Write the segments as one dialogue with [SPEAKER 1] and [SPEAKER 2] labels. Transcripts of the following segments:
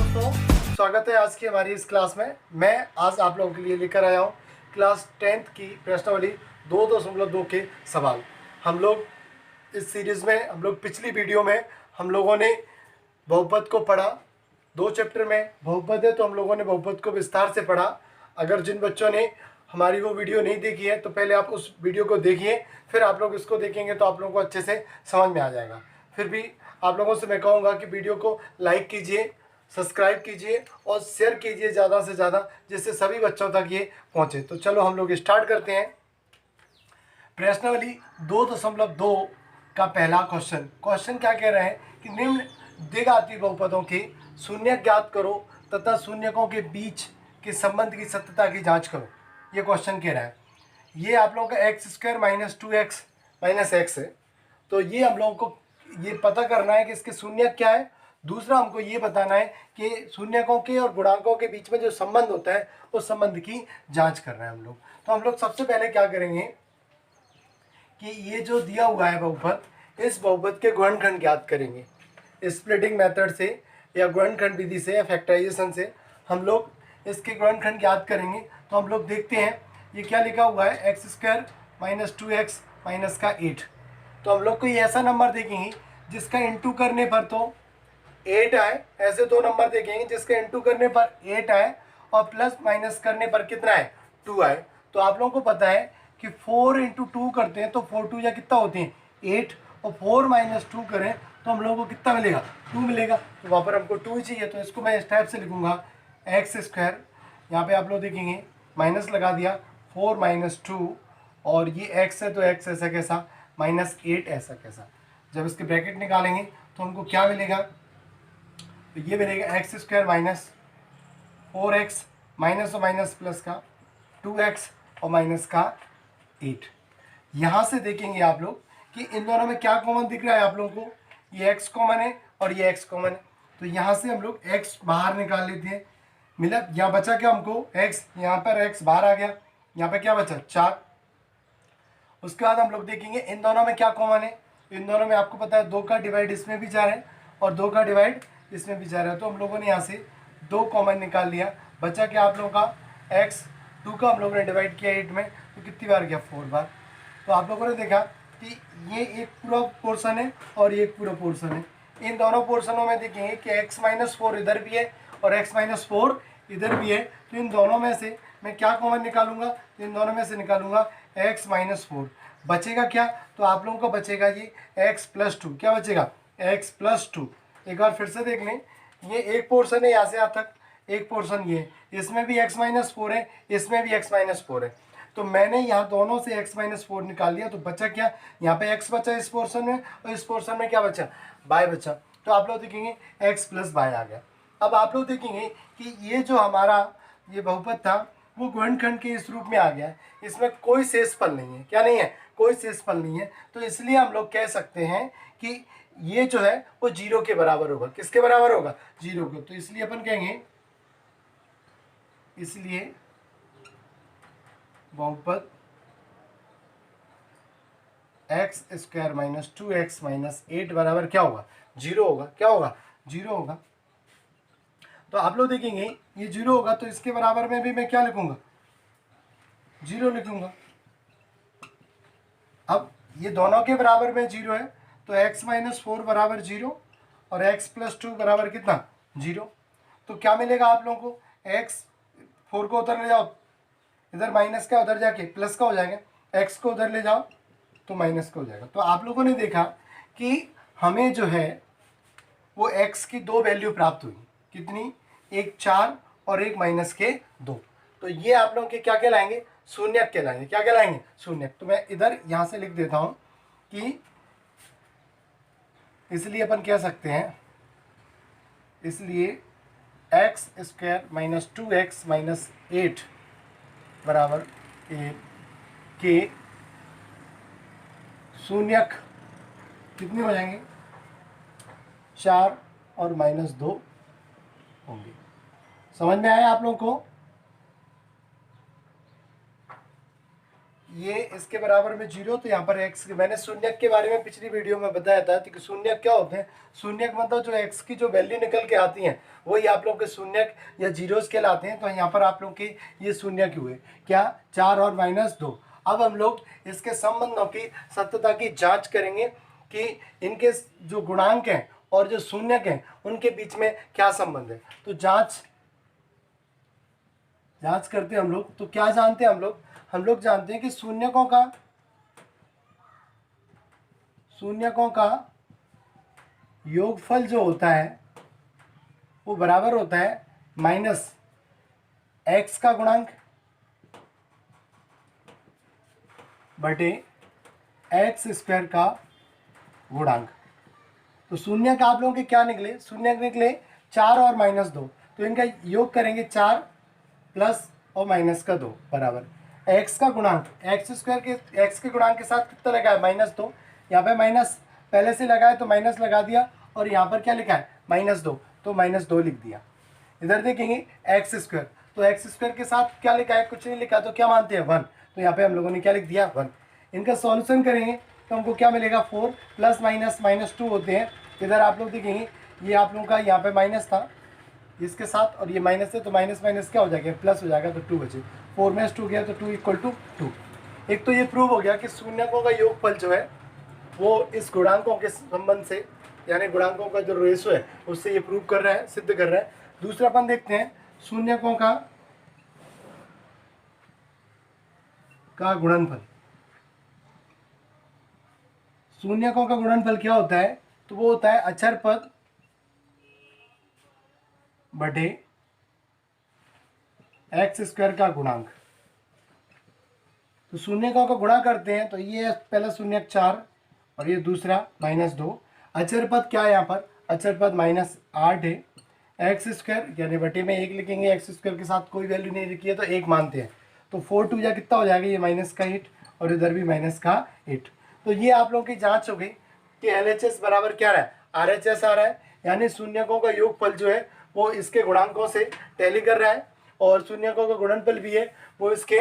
[SPEAKER 1] दोस्तों, स्वागत है आज की हमारी इस क्लास में। मैं आज आप लोगों के लिए लेकर आया हूँ क्लास 10th की प्रश्नावली 2.2 के सवाल। हम लोग इस सीरीज़ में पिछली वीडियो में हम लोगों ने बहुपद को पढ़ा। 2 चैप्टर में बहुपद है तो हम लोगों ने बहुपद को विस्तार से पढ़ा। अगर जिन बच्चों ने हमारी वो वीडियो नहीं देखी है तो पहले आप उस वीडियो को देखिए, फिर आप लोग इसको देखेंगे तो आप लोगों को अच्छे से समझ में आ जाएगा। फिर भी आप लोगों से मैं कहूँगा कि वीडियो को लाइक कीजिए, सब्सक्राइब कीजिए और शेयर कीजिए ज़्यादा से ज़्यादा, जिससे सभी बच्चों तक ये पहुँचे। तो चलो हम लोग स्टार्ट करते हैं। प्रश्नावली 2.2 का पहला क्वेश्चन क्या कह रहे हैं कि निम्न द्विघाती बहुपदों के शून्य ज्ञात करो तथा शून्यकों के बीच के संबंध की सत्यता की जांच करो। ये क्वेश्चन कह रहा है। ये आप लोगों का x² - 2x - x है। तो ये हम लोगों को ये पता करना है कि इसके शून्य क्या है। दूसरा हमको ये बताना है कि शून्यकों के और गुणांकों के बीच में जो संबंध होता है उस संबंध की जांच कर रहे हैं हम लोग। तो हम लोग सबसे पहले क्या करेंगे कि ये जो दिया हुआ है बहुपद, इस बहुपद के गुणनखंड ज्ञात करेंगे स्प्लिटिंग मेथड से या गुणनखंड विधि से या फैक्टराइजेशन से। हम लोग इसके गुणनखंड ज्ञात करेंगे। तो हम लोग देखते हैं ये क्या लिखा हुआ है, x² - 2x - 8। तो हम लोग को ये ऐसा नंबर देखेंगे जिसका इंटू करने पर तो 8 आए। ऐसे दो नंबर देखेंगे जिसका इंटू करने पर 8 आए और प्लस माइनस करने पर कितना है, 2 आए। तो आप लोगों को पता है कि 4 × 2 करते हैं तो 4 2 या कितना होते हैं 8, और 4 - 2 करें तो हम लोगों को कितना मिलेगा, 2 मिलेगा। तो वहाँ पर हमको 2 ही चाहिए, तो इसको मैं इस टाइप से लिखूंगा x², यहाँ पे आप लोग देखेंगे माइनस लगा दिया, 4 - 2, और ये x है तो x ऐसा कैसा, -8 ऐसा कैसा। जब इसके ब्रैकेट निकालेंगे तो हमको क्या मिलेगा, तो ये मिलेगा x² - 4x माइनस और माइनस प्लस का 2x और माइनस का 8। यहाँ से देखेंगे आप लोग कि इन दोनों में क्या कॉमन दिख रहा है आप लोगों को, ये x कॉमन है और ये x कॉमन है। तो यहाँ से हम लोग x बाहर निकाल लेते हैं। मिला, यहाँ बचा क्या हमको x, यहाँ पर x बाहर आ गया, यहाँ पे क्या बचा 4। उसके बाद हम लोग देखेंगे इन दोनों में क्या कॉमन है। इन दोनों में आपको पता है 2 का डिवाइड इसमें भी 4 है और 2 का डिवाइड इसमें भी 4 है। तो हम लोगों ने यहाँ से 2 कॉमन निकाल लिया। बचा क्या आप लोगों का x, 2 का हम लोगों ने डिवाइड किया 8 में, तो कितनी बार गया 4 बार। तो आप लोगों ने देखा कि ये एक पूरा पोर्शन है और ये एक पूरा पोर्शन है। इन दोनों पोर्शनों में देखेंगे कि x - 4 इधर भी है और x - 4 इधर भी है। तो इन दोनों में से मैं क्या कॉमन निकालूंगा, इन दोनों में से निकालूंगा x - 4। बचेगा क्या, तो आप लोगों को बचेगा ये x + 2। क्या बचेगा, x + 2। एक बार फिर से देख लें, ये एक पोर्शन है यहाँ से यहाँ तक, एक पोर्शन ये है, इसमें भी x - 4 है, इसमें भी x - 4 है। तो मैंने यहाँ दोनों से x - 4 निकाल लिया। तो बचा क्या, यहाँ पे x बचा इस पोर्शन में और इस पोर्शन में क्या बचा, y बचा। तो आप लोग देखेंगे x + y आ गया। अब आप लोग देखेंगे कि ये जो हमारा ये बहुपद था वो गुणनखंड के इस रूप में आ गया है। इसमें कोई शेषफल नहीं है, क्या नहीं है, कोई शेषफल नहीं है। तो इसलिए हम लोग कह सकते हैं कि ये जो है वो 0 के बराबर होगा। किसके बराबर होगा, 0 के। तो इसलिए अपन कहेंगे, इसलिए बहुपद x² - 2x - 8 बराबर क्या होगा, 0 होगा। क्या होगा, 0 होगा। तो आप लोग देखेंगे ये 0 होगा तो इसके बराबर में भी मैं क्या लिखूंगा, 0 लिखूंगा। अब ये दोनों के बराबर में 0 है तो x - 4 बराबर 0 और x + 2 बराबर कितना, 0। तो क्या मिलेगा आप लोगों को, x 4 को उधर ले जाओ, इधर माइनस का उधर जाके प्लस का हो जाएगा, x को उधर ले जाओ तो माइनस का हो जाएगा। तो आप लोगों ने देखा कि हमें जो है वो x की 2 वैल्यू प्राप्त हुई। कितनी, एक 4 और एक -2। तो ये आप लोगों के क्या कहलाएंगे, शून्यक कहलाएंगे। क्या कहलाएंगे, शून्यक। तो मैं इधर यहाँ से लिख देता हूँ कि इसलिए अपन कह सकते हैं, इसलिए x² - 2x - 8 बराबर के शून्यक कितने हो जाएंगे, 4 और -2 होंगे। समझ में आया आप लोगों को। ये इसके बराबर में 0, तो यहाँ पर x, मैंने शून्यक के बारे में पिछली वीडियो में बताया था कि शून्यक क्या होते हैं। शून्यक मतलब जो x की जो वैल्यू निकल के आती हैं वही आप लोग के शून्यक या जीरोस कहलाते हैं। तो यहाँ पर आप लोग के ये शून्यक हुए क्या, 4 और -2। अब हम लोग इसके संबंधों की सत्यता की जांच करेंगे कि इनके जो गुणांक हैं और जो शून्यक हैं उनके बीच में क्या संबंध है। तो जांच करते हैं हम लोग। तो क्या जानते हैं हम लोग जानते हैं कि शून्यकों का योगफल जो होता है वो बराबर होता है -x का गुणांक बटे x² का गुणांक। तो शून्यक आप लोगों के क्या निकले, शून्यक निकले 4 और -2, तो इनका योग करेंगे 4 प्लस और माइनस का 2 बराबर x का गुणांक, x² के x के गुणांक के साथ कितना लगा है, -2। यहाँ पे माइनस पहले से लगा है तो माइनस लगा दिया, और यहाँ पर क्या लिखा है, -2, तो -2 लिख दिया। इधर देखेंगे x², तो x² के साथ क्या लिखा है, कुछ नहीं लिखा, तो क्या मानते हैं 1, तो यहाँ पे हम लोगों ने क्या लिख दिया 1। इनका सॉल्यूशन करेंगे तो हमको क्या मिलेगा, 4 प्लस माइनस -2 होते हैं। इधर आप लोग देखेंगे ये आप लोगों का यहाँ पे माइनस था इसके साथ, और ये माइनस है, तो माइनस माइनस क्या हो जाएगा, प्लस हो जाएगा, तो 2 बचे। 4 में 2 गया तो 2 = 2। एक तो ये प्रूव हो गया कि शून्यकों का योगफल जो है वो इस गुणांकों के संबंध से, यानी गुणांकों का जो रेशो है उससे ये प्रूव कर रहा है, सिद्ध कर रहा है। दूसरा अपन देखते हैं शून्यकों का गुणनफल। शून्यकों का गुणनफल क्या होता है, तो वो होता है अचर पद बटे x² का गुणांक। तो शून्यकों का गुणा करते हैं तो ये पहला शून्यक 4 और ये दूसरा -2। अचर पद क्या है, यहाँ पर अचर पद -8 है। x² यानी बटे में 1 लिखेंगे, x² के साथ कोई वैल्यू नहीं लिखी है तो 1 मानते हैं, तो 4 2 या कितना हो जाएगा, ये -8 और इधर भी -8। तो ये आप लोगों की जांच हो गई कि LHS बराबर क्या रहा है, RHS आ रहा है, यानी शून्यकों का योगफल जो है वो इसके गुणांकों से टैली कर रहा है, और शून्यकों का गुणनफल भी है वो इसके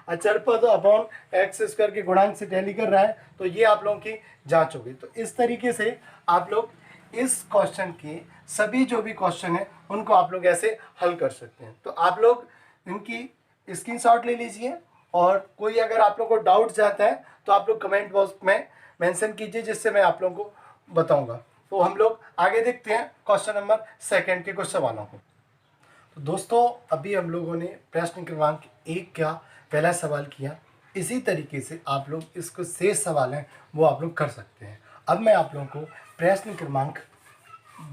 [SPEAKER 1] अचर पद अपॉन x² के गुणांक से टैली कर रहा है। तो ये आप लोगों की जांच हो गई। तो इस तरीके से आप लोग इस क्वेश्चन के सभी जो भी क्वेश्चन है उनको आप लोग ऐसे हल कर सकते हैं। तो आप लोग इनकी स्क्रीनशॉट ले लीजिए, और कोई अगर आप लोग को डाउट जाता है तो आप लोग कमेंट बॉक्स में मेंशन कीजिए, जिससे मैं आप लोगों को बताऊंगा। तो हम लोग आगे देखते हैं क्वेश्चन नंबर 2 के कुछ सवालों को। तो दोस्तों अभी हम लोगों ने प्रश्न क्रमांक 1 का पहला सवाल किया, इसी तरीके से आप लोग इसको शेष सवाल हैं वो आप लोग कर सकते हैं। अब मैं आप लोगों को प्रश्न क्रमांक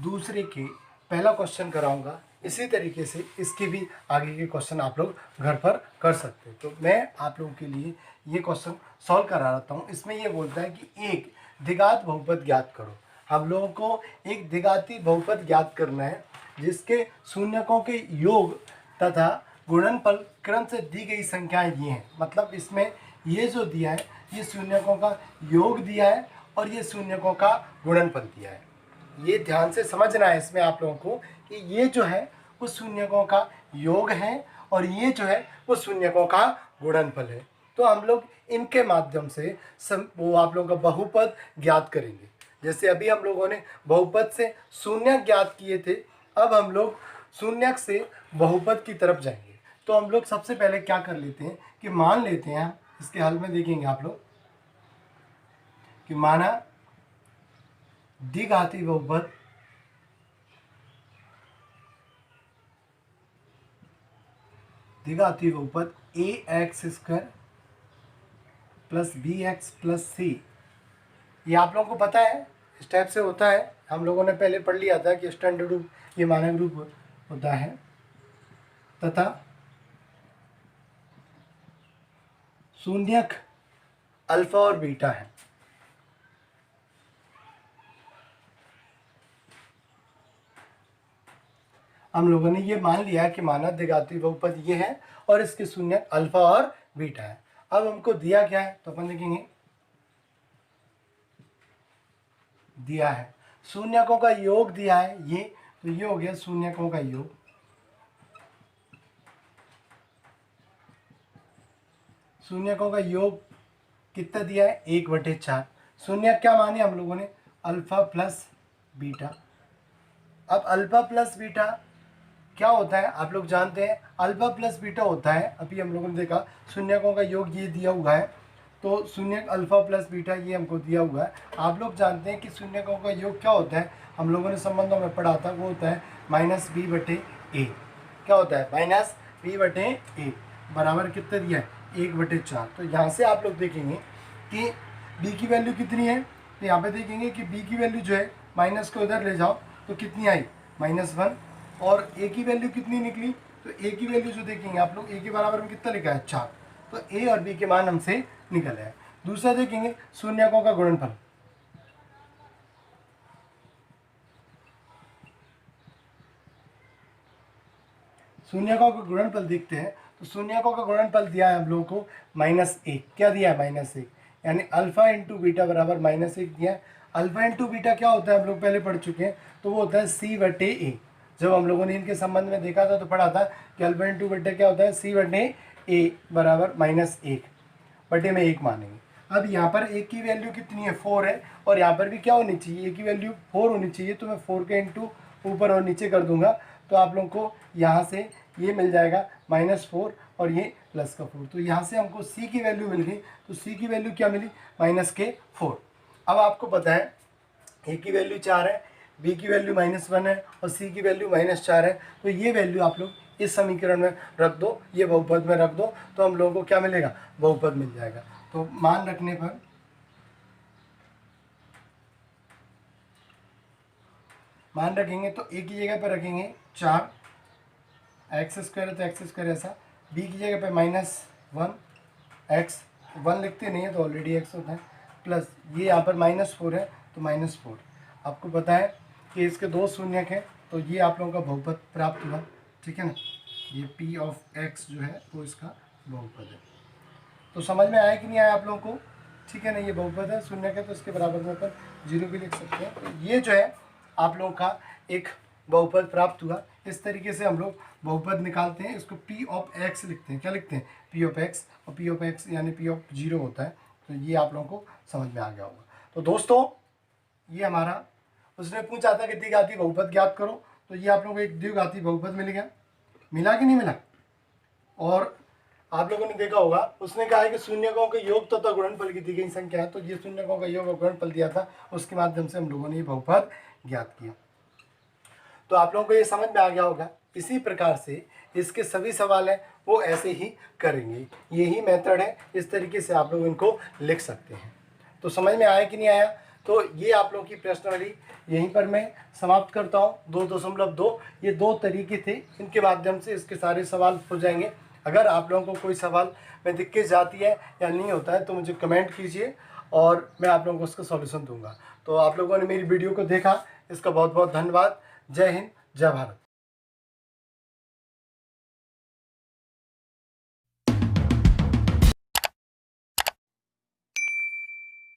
[SPEAKER 1] 2 के पहला क्वेश्चन कराऊंगा, इसी तरीके से इसके भी आगे के क्वेश्चन आप लोग घर पर कर सकते हैं। तो मैं आप लोगों के लिए ये क्वेश्चन सॉल्व करा रहता हूँ। इसमें ये बोलता है कि एक द्विघात बहुपद ज्ञात करो। हम लोगों को एक द्विघाती बहुपद ज्ञात करना है जिसके शून्यकों के योग तथा गुणनफल क्रम से दी गई संख्याएं ये हैं। मतलब इसमें ये जो दिया है ये शून्यकों का योग दिया है और ये शून्यकों का गुणनफल दिया है। ये ध्यान से समझना है इसमें आप लोगों को कि ये जो है वो शून्यकों का योग है और ये जो है वो शून्यकों का गुणनफल है। तो हम लोग इनके माध्यम से वो आप लोगों का बहुपद ज्ञात करेंगे। जैसे अभी हम लोगों ने बहुपद से शून्यक ज्ञात किए थे, अब हम लोग शून्यक से बहुपद की तरफ जाएंगे। तो हम लोग सबसे पहले क्या कर लेते हैं कि मान लेते हैं, इसके हल में देखेंगे आप लोग कि माना द्विघाती बहुपद ax² plus bx plus c, ये आप लोगों को पता है इस टाइप से होता है। हम लोगों ने पहले पढ़ लिया था कि स्टैंडर्ड रूप ये मानक रूप होता है, तथा शून्यक अल्फा और बीटा है। हम लोगों ने ये मान लिया कि माना द्विघाती बहुपद ये है और इसके शून्यक अल्फा और बीटा है। अब हमको दिया क्या है, तो अपन देखेंगे दिया है शून्यकों का योग दिया है ये, तो ये हो गया शून्यकों का योग। शून्यकों का योग कितना दिया है, 1/4। शून्य क्या माने हम लोगों ने, अल्फा प्लस बीटा। अब अल्फा प्लस बीटा क्या होता है आप लोग जानते हैं, अल्फा प्लस बीटा होता है, अभी हम लोगों ने देखा शून्यकों का योग ये दिया हुआ है, तो शून्य अल्फा प्लस बीटा ये हमको दिया हुआ है। आप लोग जानते हैं कि शून्यकों का योग क्या होता है, हम लोगों ने संबंधों में पढ़ा था, वो होता है -b/a। क्या होता है, -b/a बराबर कितना दिया है, 1/4। तो यहाँ से आप लोग देखेंगे कि b की वैल्यू कितनी है, तो यहाँ पे देखेंगे कि b की वैल्यू जो है माइनस को उधर ले जाओ तो कितनी आई, -1। और a की वैल्यू कितनी निकली, तो a की वैल्यू जो देखेंगे आप लोग, a के बराबर में कितना लिखा है, 4। तो a और b के मान हमसे निकल आए। दूसरा देखेंगे शून्यकों का गुणनफल। शून्यकों का गुणनफल देखते हैं, तो शून्यकों का गुणनफल दिया है हम लोगों को -1। क्या दिया है, -1, यानी अल्फा इंटू बीटा बराबर -1 दिया है। अल्फा इंटू बीटा क्या होता है हम लोग पहले पढ़ चुके हैं, तो वो होता है c/a। जब हम लोगों ने इनके संबंध में देखा था तो पढ़ा था कि अल्फा इंटू बीटा क्या होता है, c/a बराबर -1/1 मानेंगे। अब यहाँ पर a की वैल्यू कितनी है, 4 है, और यहाँ पर भी क्या होनी चाहिए, a की वैल्यू 4 होनी चाहिए। तो मैं 4 के इंटू ऊपर और नीचे कर दूंगा, तो आप लोगों को यहाँ से ये मिल जाएगा -4 और ये +4। तो यहाँ से हमको c की वैल्यू मिल गई, तो c की वैल्यू क्या मिली, -4। अब आपको पता है a की वैल्यू 4 है, b की वैल्यू -1 है और c की वैल्यू -4 है। तो ये वैल्यू आप लोग इस समीकरण में रख दो, ये बहुपद में रख दो, तो हम लोगों को क्या मिलेगा, बहुपद मिल जाएगा। तो मान रखने पर मान रखेंगे तो a की जगह पर रखेंगे 4, x² है तो x² ऐसा, b की जगह पे -1, x 1 लिखते नहीं है तो ऑलरेडी x होता है, प्लस ये यहाँ पर -4 है तो -4। आपको पता है कि इसके 2 शून्यक हैं, तो ये आप लोगों का बहुपद प्राप्त हुआ, ठीक है ना। ये p ऑफ x जो है वो इसका बहुपद है। तो समझ में आया कि नहीं आया आप लोगों को, ठीक है ना। ये बहुपद है, शून्यक है, तो इसके बराबर में अपन 0 भी लिख सकते हैं। तो ये जो है आप लोगों का एक बहुपद प्राप्त हुआ। इस तरीके से हम लोग बहुपद निकालते हैं, इसको p ऑफ x लिखते हैं। क्या लिखते हैं, p ऑफ x, और p ऑफ x यानी p ऑफ 0 होता है। तो ये आप लोगों को समझ में आ गया होगा। तो दोस्तों ये हमारा, उसने पूछा था कि द्विघाती बहुपद ज्ञात करो, तो ये आप लोगों को एक द्विघाती बहुपद मिल गया, मिला कि नहीं मिला। और आप लोगों ने देखा होगा उसने कहा है कि शून्यकों के योग तथा गुणनफल की दी गई संख्या है, तो ये शून्यकों का योग और गुणनफल दिया था, उसके माध्यम से हम लोगों ने ये बहुपद ज्ञात किया। तो आप लोगों को ये समझ में आ गया होगा। इसी प्रकार से इसके सभी सवाल हैं वो ऐसे ही करेंगे, यही मेथड है, इस तरीके से आप लोग इनको लिख सकते हैं। तो समझ में आया कि नहीं आया, तो ये आप लोगों की प्रश्नावली यहीं पर मैं समाप्त करता हूँ। 2.2 ये 2 तरीके थे, इनके माध्यम से इसके सारे सवाल हो जाएंगे। अगर आप लोगों को कोई सवाल में दिक्कत जाती है या नहीं होता है तो मुझे कमेंट कीजिए और मैं आप लोगों को उसका सॉल्यूशन दूंगा। तो आप लोगों ने मेरी वीडियो को देखा, इसका बहुत बहुत धन्यवाद। जय हिंद, जय भारत।